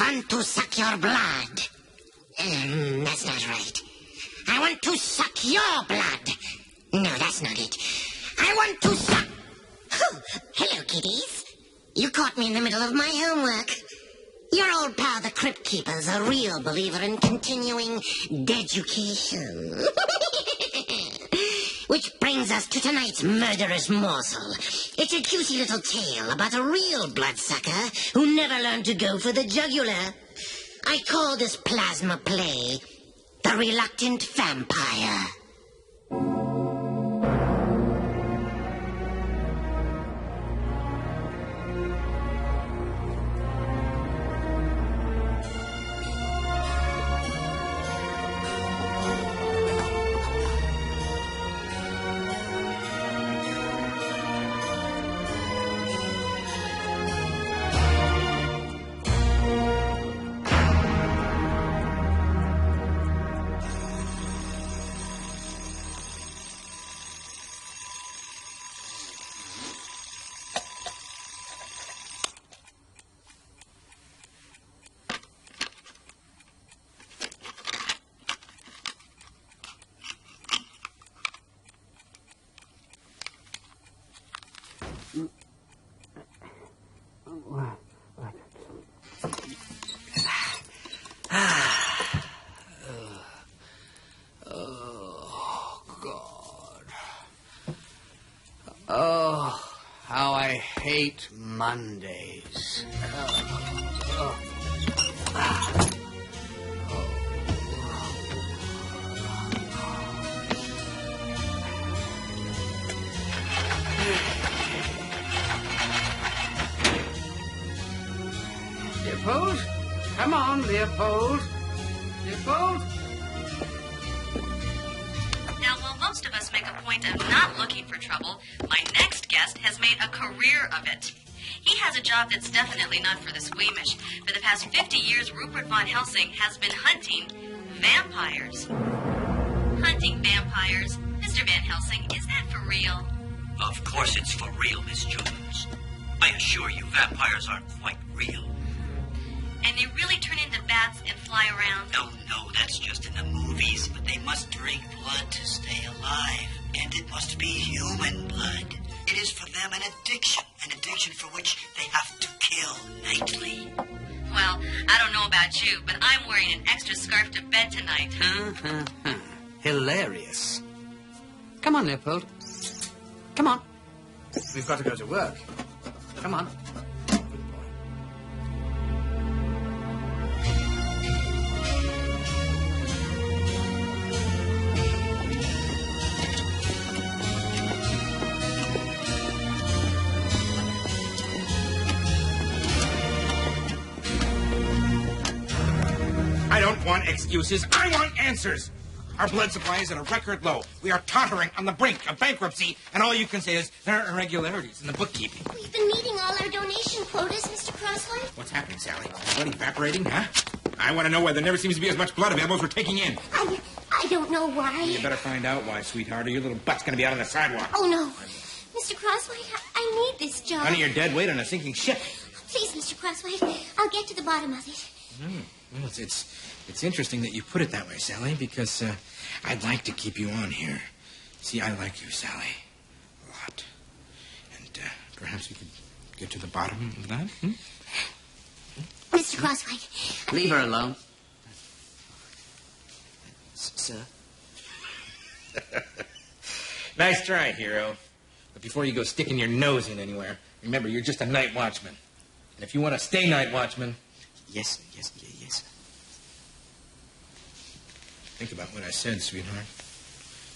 want to suck your blood. That's not right. I want to suck your blood. No, that's not it. I want to suck... Hello, kiddies. You caught me in the middle of my homework. Your old pal, the Crypt Keeper's a real believer in continuing deducation. Which brings us to tonight's murderous morsel. It's a juicy little tale about a real bloodsucker who never learned to go for the jugular. I call this plasma play The Reluctant Vampire. Oh, how I hate Mondays. Leopold? Come on, Leopold. Leopold? Now, while most of us make a point of not looking for trouble, my next guest has made a career of it. He has a job that's definitely not for the squeamish. For the past 50 years, Rupert von Helsing has been hunting vampires. Hunting vampires? Mr. Van Helsing, is that for real? Of course it's for real, Miss Jones. I assure you, vampires aren't quite real. And they really turn into bats and fly around? Oh, no, that's just in the movies. But they must drink blood to stay alive. And it must be human blood. It is for them an addiction for which they have to kill nightly. Well, I don't know about you, but I'm wearing an extra scarf to bed tonight. Hilarious. Come on, Leopold. Come on. We've got to go to work. Come on. I don't want excuses. I want answers. Our blood supply is at a record low. We are tottering on the brink of bankruptcy, and all you can say is there are irregularities in the bookkeeping. We've been meeting all our donation quotas, Mr. Crosswhite. What's happening, Sally? Blood evaporating, huh? I want to know why there never seems to be as much blood available as we're taking in. I don't know why. You better find out why, sweetheart, or your little butt's going to be out on the sidewalk. Oh, no. Mr. Crosswhite, I need this job. Honey, you're dead weight on a sinking ship. Please, Mr. Crosswhite, I'll get to the bottom of it. Well, it's interesting that you put it that way, Sally, because I'd like to keep you on here. See, I like you, Sally, a lot. And perhaps we could get to the bottom of that, Mr. Crosswhite. Leave her alone. Sir? Nice try, hero. But before you go sticking your nose in anywhere, remember, you're just a night watchman. And if you want to stay night watchman... Yes. Think about what I said, sweetheart.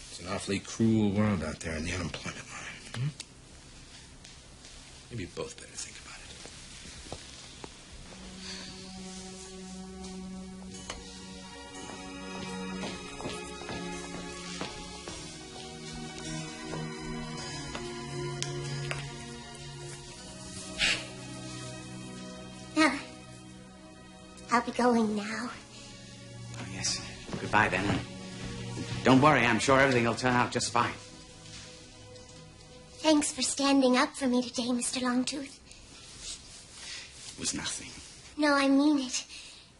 It's an awfully cruel world out there in the unemployment line. Maybe you both better think about it. I'll be going now. Oh, yes. Goodbye, then. Don't worry, I'm sure everything will turn out just fine. Thanks for standing up for me today, Mr. Longtooth. It was nothing. No, I mean it.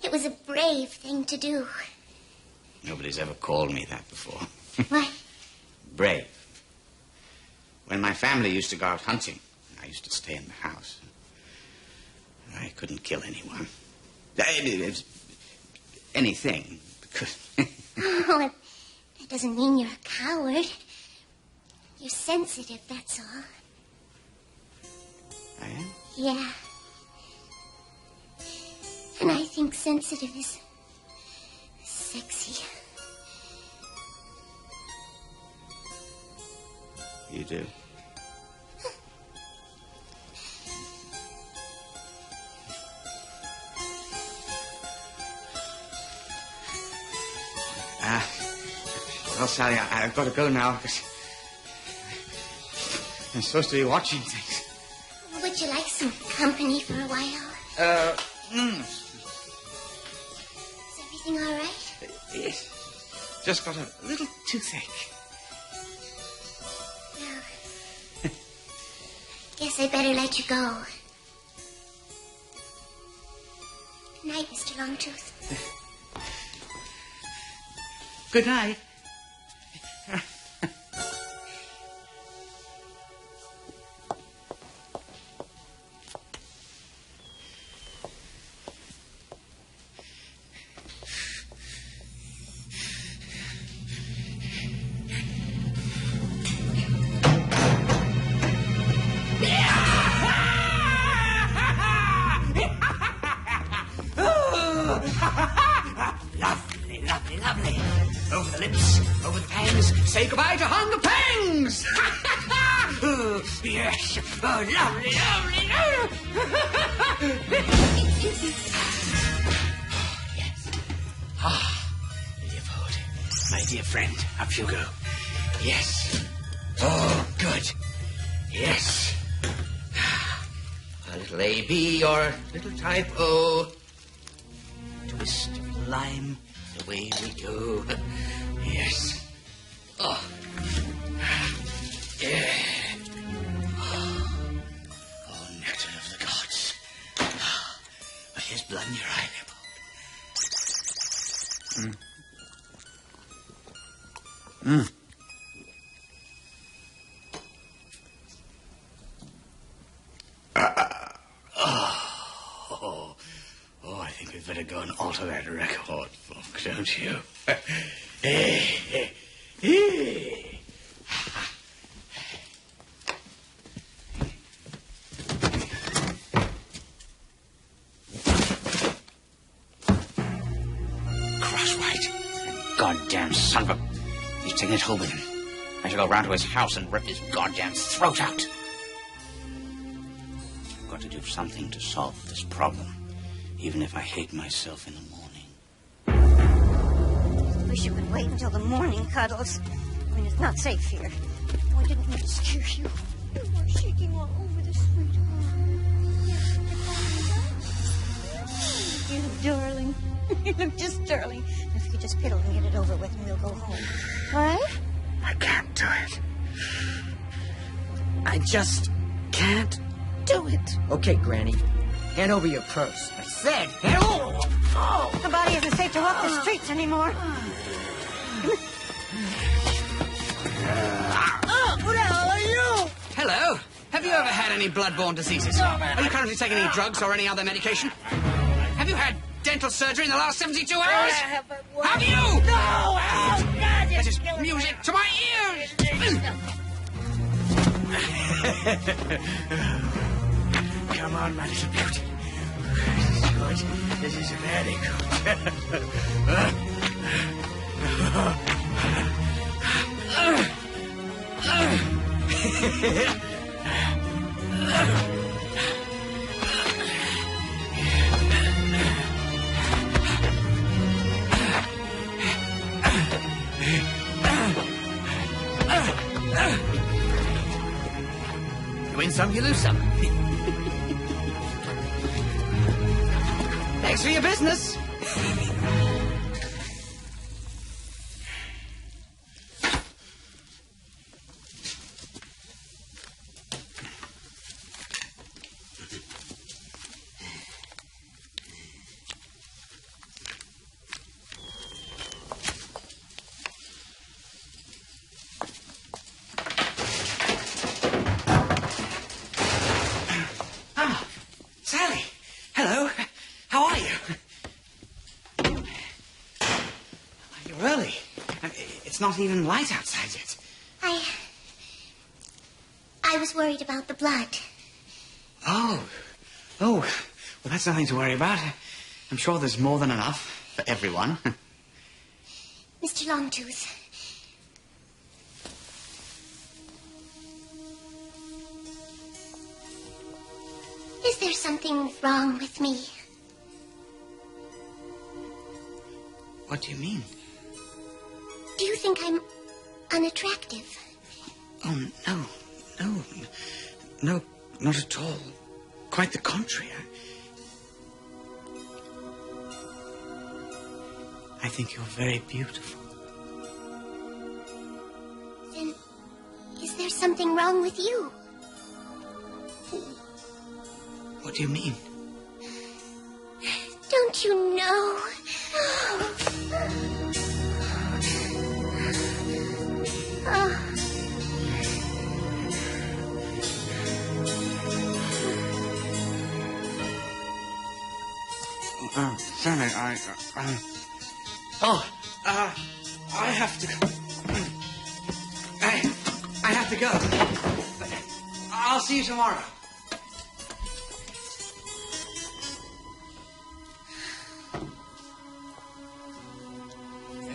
It was a brave thing to do. Nobody's ever called me that before. What? Brave. When my family used to go out hunting, I used to stay in the house. I couldn't kill anyone. Anything. Because... Oh, that doesn't mean you're a coward. You're sensitive, that's all. I am? Yeah. And I think sensitive is sexy. You do? Well, Sally, I've got to go now because I'm supposed to be watching things. Would you like some company for a while? Is everything all right? Yes. Just got a little toothache. Well, guess I better let you go. Good night, Mr. Longtooth. Good night. Lovely, lovely, lovely. Over the lips, over the pangs. Say goodbye to hunger pangs. Oh, yes. Oh, lovely, lovely, lovely. Yes. Ah, Leopold, my dear friend, up you go. Yes. Oh, good. Yes. A little A-B or a little type O. Twist of lime, away we go. Yes. Oh. Yeah. Oh, nectar of the gods. Here's blood in your eye, Leopold. Oh, I think we'd better go and alter that record, folk, don't you? Crosswhite. Goddamn son of a... He's taking it home with him. I shall go round to his house and rip his goddamn throat out. I've got to do something to solve this problem, even if I hate myself in the morning. Wish you would wait until the morning, Cuddles. I mean, it's not safe here. Why didn't we scare you? You were shaking all over the sweet home. You darling. You look just darling. If you could just piddle and get it over with, and we'll go home. What? I can't do it. I just can't do it. Okay, Granny. Hand over your purse. I said, hand over. Oh, the body isn't safe to walk the streets anymore. Who the hell are you? Hello. Have you ever had any bloodborne diseases? Are you currently taking any drugs or any other medication? Have you had dental surgery in the last 72 hours? Have you? No! Oh, God! That is music to my ears! Come on, my little beauty. This is good. This is very You win some, you lose some. Thanks for your business. It's not even light outside yet. I was worried about the blood. Oh. Well, that's nothing to worry about. I'm sure there's more than enough for everyone. Mr. Longtooth. Is there something wrong with me? What do you mean? Do you think I'm unattractive? Oh, no, not at all. Quite the contrary. I think you're very beautiful. Then, is there something wrong with you? What do you mean? Don't you know? Sammy, I have to go. I have to go. I'll see you tomorrow.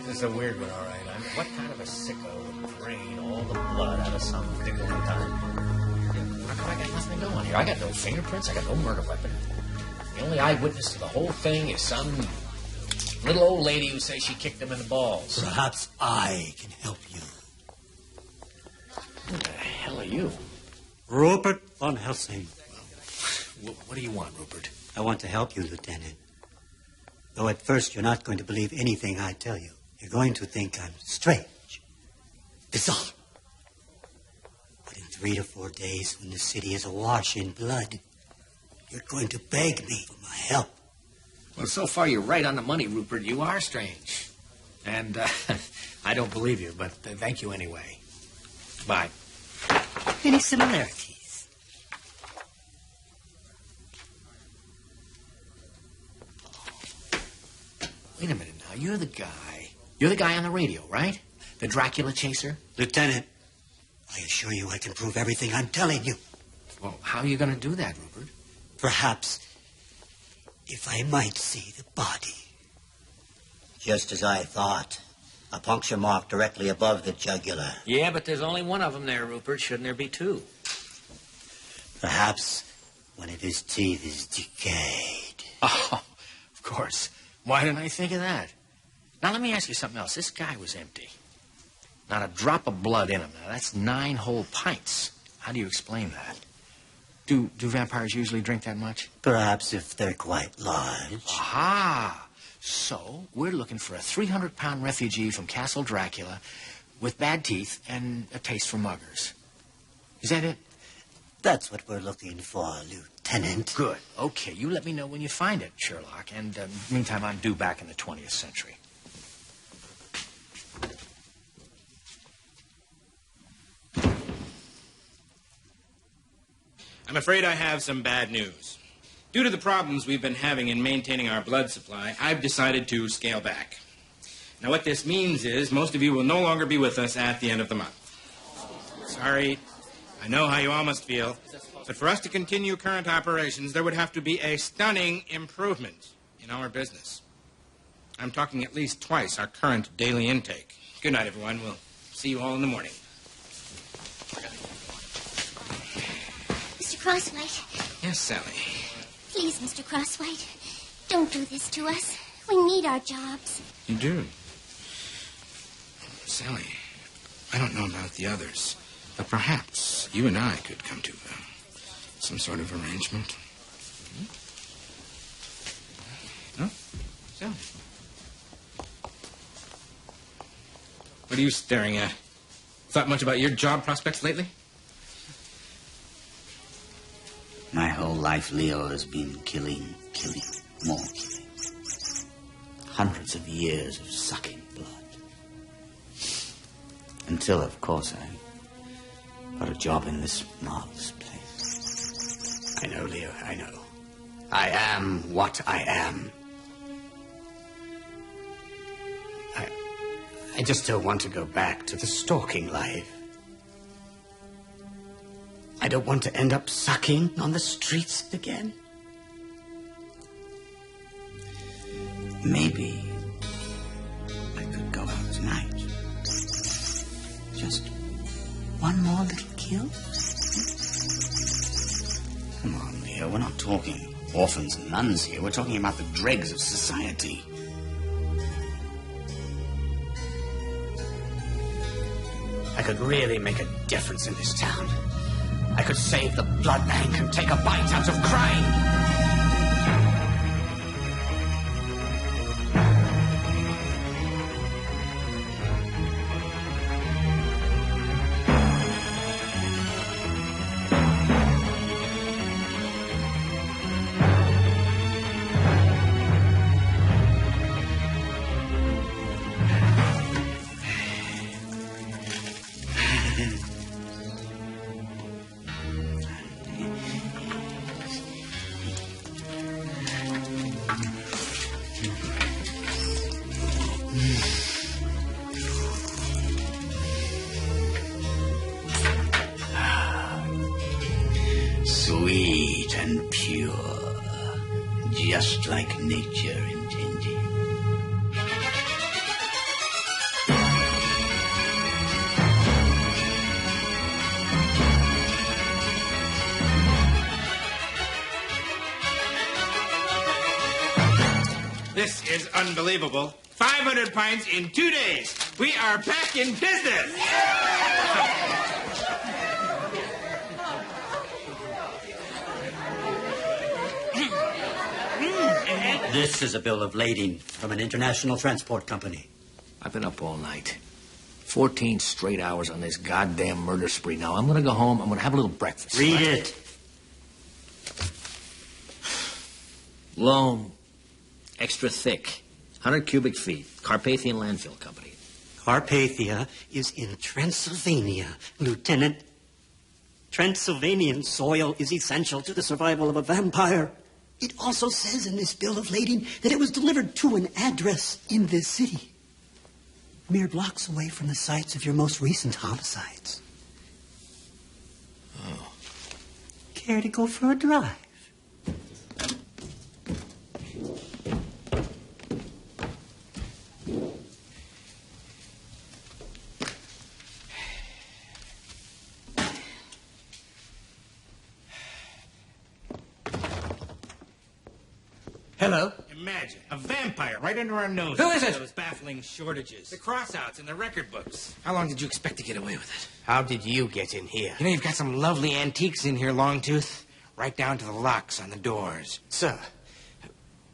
This is a weird one, all right. What kind of a sicko would drain all the blood out of some thing at a time? How come I got nothing going here? I got no fingerprints. I got no murder weapon. The only eyewitness to the whole thing is some little old lady who says she kicked him in the balls. Perhaps I can help you. Who the hell are you? Rupert von Helsing. What do you want, Rupert? I want to help you, Lieutenant. Though at first you're not going to believe anything I tell you. You're going to think I'm strange, bizarre. But in 3 to 4 days, when the city is awash in blood, you're going to beg me for my help. Well, so far you're right on the money, Rupert. You are strange. And I don't believe you, but thank you anyway. Bye. Any similarities? Wait a minute now. You're the guy on the radio, right? The Dracula chaser? Lieutenant, I assure you I can prove everything I'm telling you. Well, how are you going to do that, Rupert? Perhaps if I might see the body. Just as I thought. A puncture mark directly above the jugular. Yeah, but there's only one of them there, Rupert. Shouldn't there be two? Perhaps one of his teeth is decayed. Oh, of course. Why didn't I think of that? Now, let me ask you something else. This guy was empty. Not a drop of blood in him. Now, that's 9 whole pints. How do you explain that? Do vampires usually drink that much? Perhaps if they're quite large. Aha! So, we're looking for a 300-pound refugee from Castle Dracula with bad teeth and a taste for muggers. Is that it? That's what we're looking for, Lieutenant. Good. Okay, you let me know when you find it, Sherlock. And meantime, I'm due back in the 20th century. I'm afraid I have some bad news. Due to the problems we've been having in maintaining our blood supply, I've decided to scale back. Now, what this means is most of you will no longer be with us at the end of the month. Sorry, I know how you all must feel, but for us to continue current operations, there would have to be a stunning improvement in our business. I'm talking at least twice our current daily intake. Good night, everyone. We'll see you all in the morning. Mr. Crosswhite. Yes, Sally. Please, Mr. Crosswhite, don't do this to us. We need our jobs. You do? Sally, I don't know about the others, but perhaps you and I could come to some sort of arrangement. No? Sally? What are you staring at? Thought much about your job prospects lately? My whole life, Leo has been killing, more killing. Hundreds of years of sucking blood. Until, of course, I got a job in this marvelous place. I know, Leo, I know. I am what I am. I I just don't want to go back to the stalking life. I don't want to end up sucking on the streets again. Maybe I could go out tonight. Just one more little kill? Come on, Leo, we're not talking orphans and nuns here. We're talking about the dregs of society. I could really make a difference in this town. I could save the blood bank and take a bite out of crime. Sweet and pure, just like nature intended. This is unbelievable. 500 pints in 2 days. We are back in business. This is a bill of lading from an international transport company. I've been up all night. 14 straight hours on this goddamn murder spree. Now, I'm going to go home. I'm going to have a little breakfast. Read it. Loam. Extra thick. 100 cubic feet. Carpathian Landfill Company. Carpathia is in Transylvania, Lieutenant. Transylvanian soil is essential to the survival of a vampire. It also says in this bill of lading that it was delivered to an address in this city, mere blocks away from the sites of your most recent homicides. Oh. Care to go for a drive? Hello? Imagine, a vampire right under our noses. Who is it? Those baffling shortages. The crossouts in the record books. How long did you expect to get away with it? How did you get in here? You know, you've got some lovely antiques in here, Longtooth. Right down to the locks on the doors. Sir,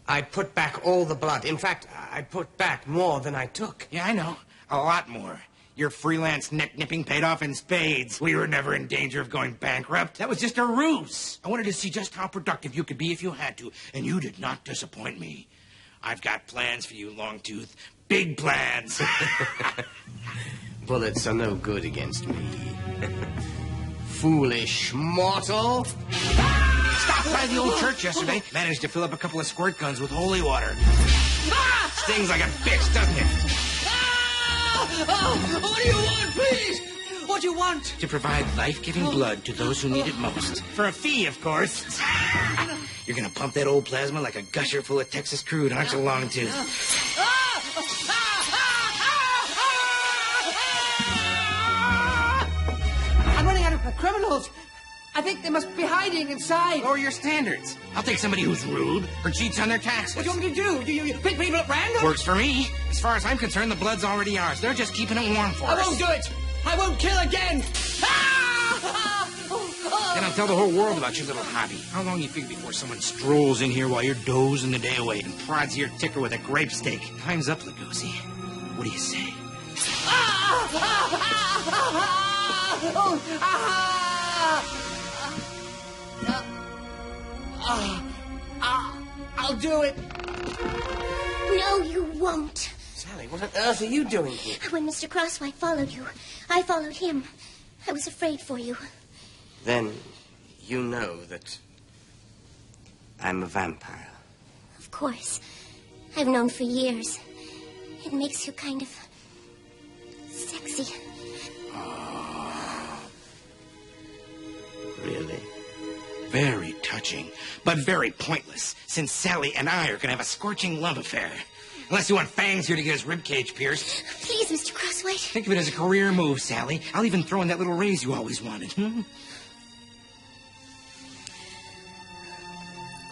I put back all the blood. In fact, I put back more than I took. Yeah, I know. A lot more. Your freelance neck-nipping paid off in spades. We were never in danger of going bankrupt. That was just a ruse. I wanted to see just how productive you could be if you had to, and you did not disappoint me. I've got plans for you, Longtooth. Big plans. Bullets are no good against me. Foolish mortal. Stopped by the old church yesterday. Managed to fill up a couple of squirt guns with holy water. Stings like a bitch, doesn't it? What do you want, please? What do you want? To provide life-giving blood to those who need it most. For a fee, of course. You're gonna pump that old plasma like a gusher full of Texas crude, aren't you, Longtooth? I'm running out of criminals. I think they must be hiding inside. Lower your standards. I'll take somebody who's rude or cheats on their taxes. What do you want me to do? You pick people at random? Works for me. As far as I'm concerned, the blood's already ours. They're just keeping it warm for us. I won't do it. I won't kill again. Then I'll tell the whole world about your little hobby. How long you figure before someone strolls in here while you're dozing the day away and prods your ticker with a grape stake? Time's up, Lugosi. What do you say? I'll do it. No, you won't. Sally, what on earth are you doing here? When Mr. Crosswhite followed you, I followed him. I was afraid for you. Then you know that I'm a vampire. Of course. I've known for years. It makes you kind of easy. Oh. Really? Very touching, but very pointless, since Sally and I are going to have a scorching love affair. Unless you want Fangs here to get his ribcage pierced. Please, Mr. Crosswhite. Think of it as a career move, Sally. I'll even throw in that little raise you always wanted.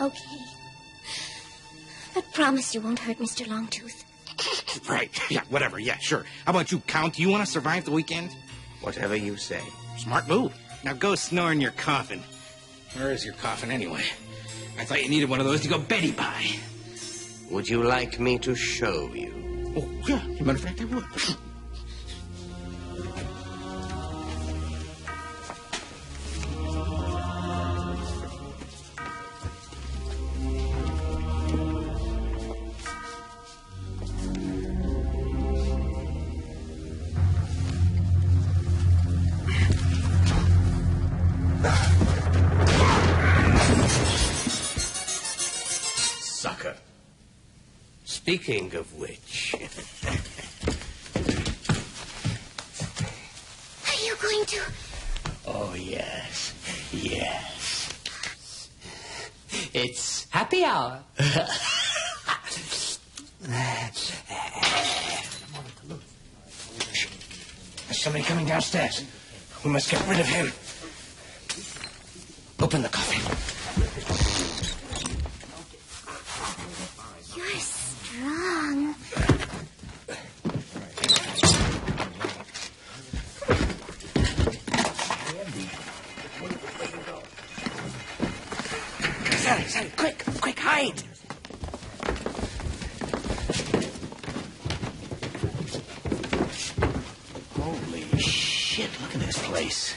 Okay. But promise you won't hurt Mr. Longtooth. Right. Yeah, whatever. Yeah, sure. How about you, Count? Do you want to survive the weekend? Whatever you say. Smart move. Now go snore in your coffin. Where is your coffin, anyway? I thought you needed one of those to go Betty by. Would you like me to show you? Oh, yeah. As a matter of fact, I would. Sucker. Speaking of which... Are you going to... Oh, yes. Yes. It's happy hour. There's somebody coming downstairs. We must get rid of him. Open the coffin. You're strong. Sally, quick, hide. Holy shit, look at this place.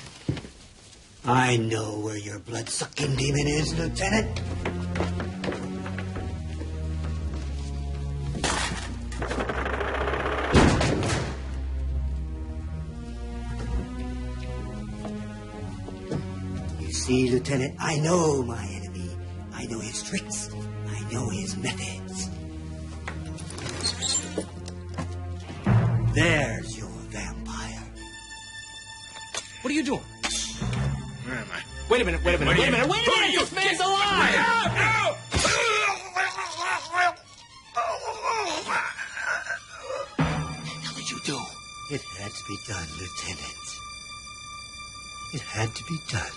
I know where your blood-sucking demon is, Lieutenant. You see, Lieutenant, I know my enemy. I know his tricks. I know his methods. There's your vampire. What are you doing? Where am I? Wait a minute. This man's alive! What did you do? It had to be done, Lieutenant. It had to be done.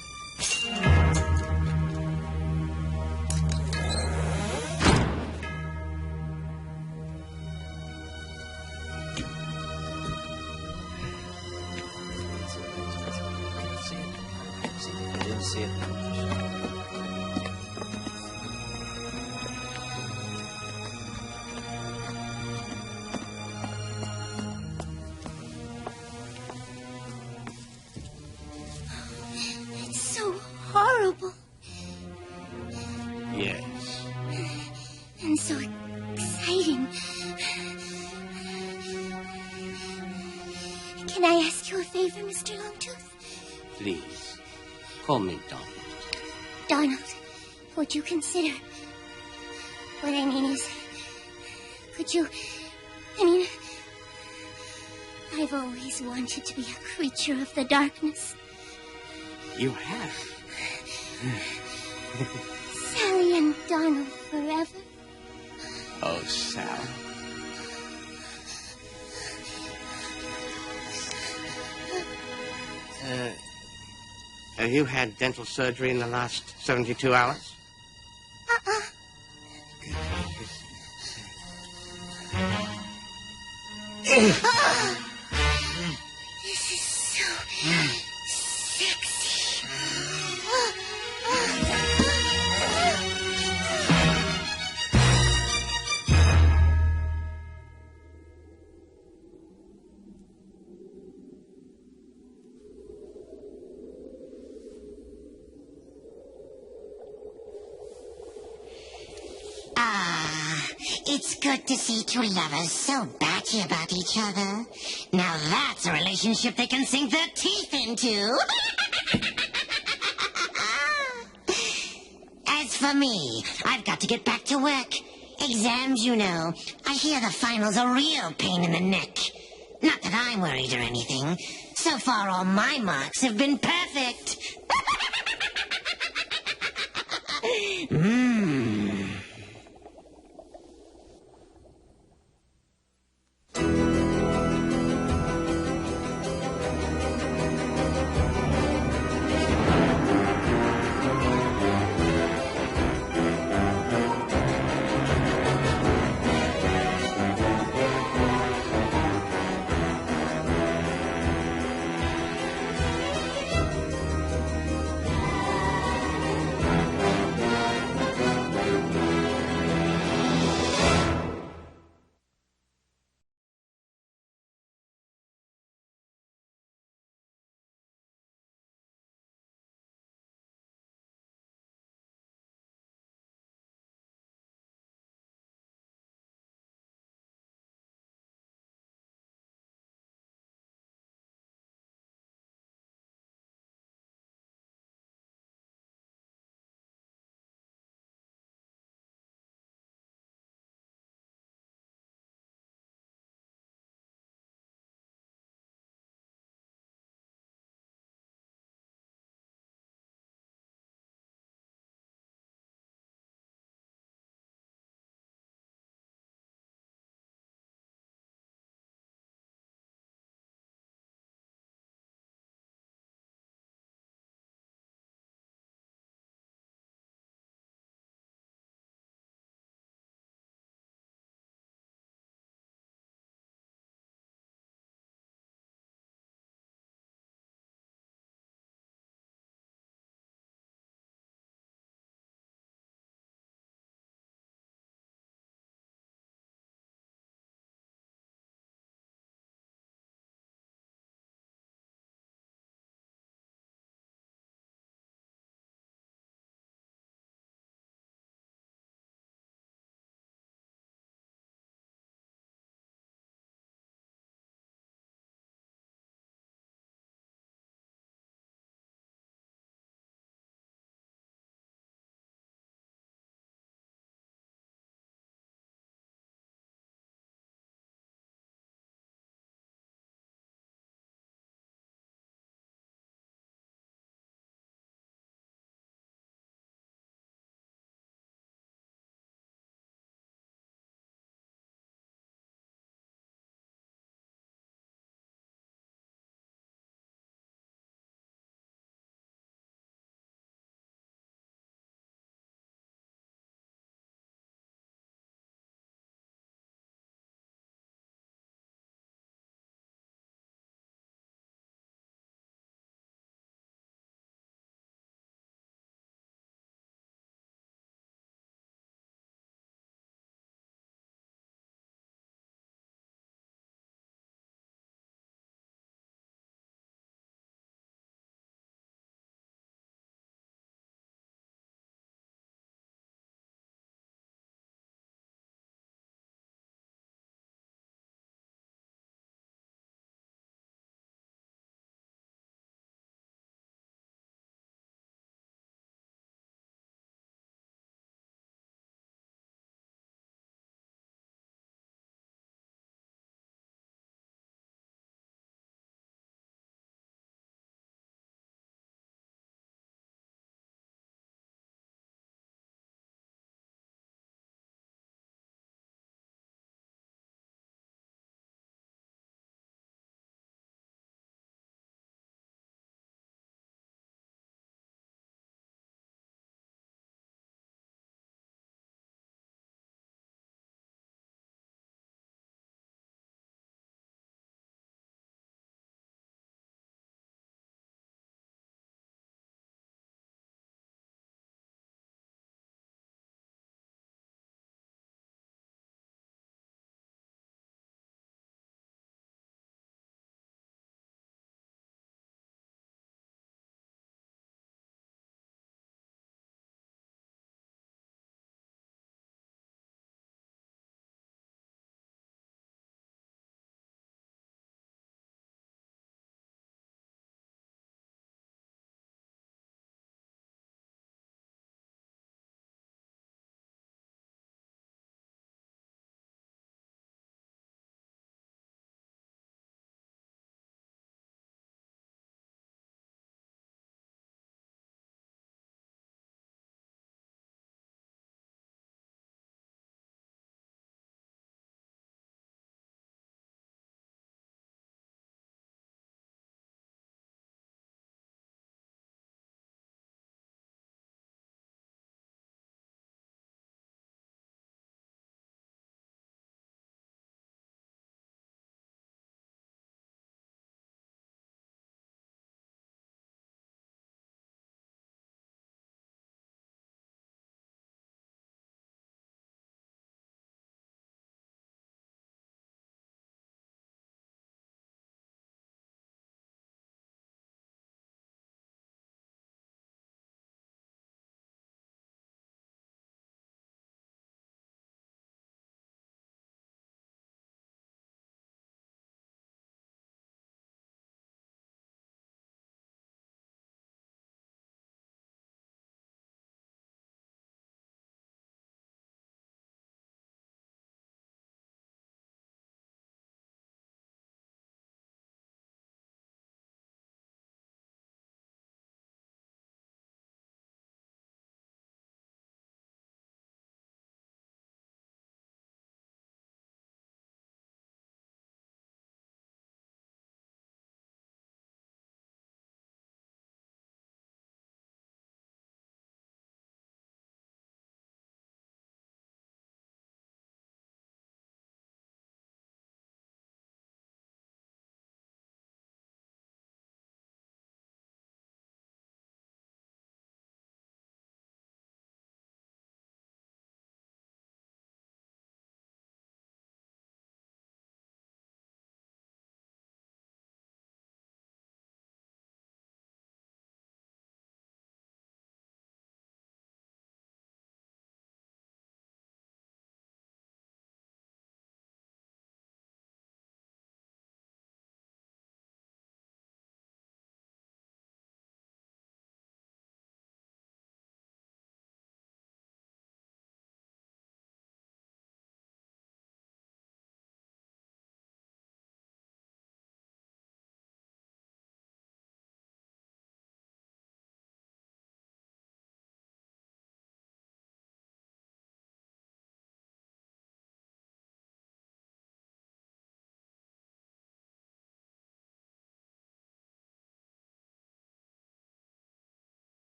See it. It's so horrible. Yes. And so exciting. Can I ask you a favor, Mr. Longtooth? Please, call me Donald. Donald, would you consider... What I mean is... Could you... I've always wanted to be a creature of the darkness. You have? Sally and Donald forever. Oh, Sal. Have you had dental surgery in the last 72 hours? This is so sexy. It's good to see two lovers so batty about each other. Now that's a relationship they can sink their teeth into. As for me, I've got to get back to work. Exams, you know. I hear the finals are a real pain in the neck. Not that that I'm worried or anything. So far, all my marks have been perfect.